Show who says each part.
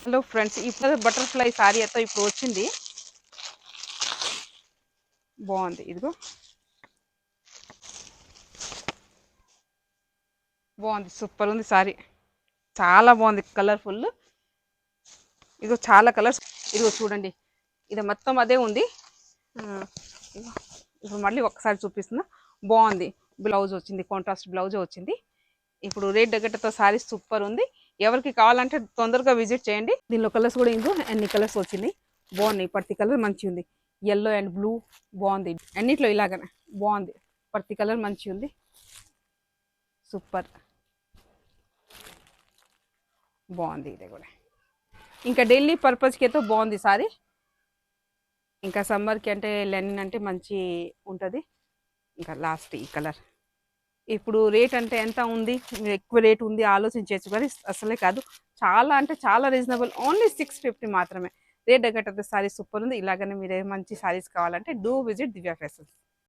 Speaker 1: Hello friends, ఇప్పుడు butterfly sorry అయితే ఇప్పుడు వచ్చింది. బాగుంది. ఇదిగో బాగుంది, సూపర్ ఉంది సారీ. చాలా బాగుంది, కలర్ఫుల్. ఇదిగో చాలా కలర్స్. ఇదిగో చూడండి, ఇది మొత్తం అదే ఉంది. ఇప్పుడు మళ్ళీ ఒక్కసారి చూపిస్తున్నా. బాగుంది. బ్లౌజ్ వచ్చింది, కాంట్రాస్ట్ బ్లౌజ్ వచ్చింది. ఇప్పుడు రేట్ తగ్గట్టుతో సారీ సూపర్ ఉంది. ఎవరికి కావాలంటే తొందరగా విజిట్ చేయండి. దీనిలో కలర్స్ కూడా ఇంకో అన్ని కలర్స్ వచ్చింది. బాగున్నాయి. ప్రతి కలర్ మంచిగా ఉంది. ఎల్లో అండ్ బ్లూ బాగుంది. అన్నిట్లో ఇలాగనే బాగుంది. ప్రతి కలర్ మంచిగా ఉంది. సూపర్ బాగుంది. ఇది కూడా ఇంకా డైలీ పర్పస్కి అయితే బాగుంది సారీ. ఇంకా సమ్మర్కి అంటే లెనిన్ అంటే మంచి ఉంటుంది. ఇంకా లాస్ట్ ఈ కలర్. ఇప్పుడు రేట్ అంటే ఎంత ఉంది, ఎక్కువ రేట్ ఉంది ఆలోచించవచ్చు, కానీ అసలే కాదు. చాలా అంటే చాలా రీజనబుల్. ఓన్లీ 650 మాత్రమే. రేట్ తగ్గట్టు సారీ సూపర్ ఉంది. ఇలాగనే మీరు మంచి సారీస్ కావాలంటే డూ విజిట్ దివ్య ఫ్యాషన్స్.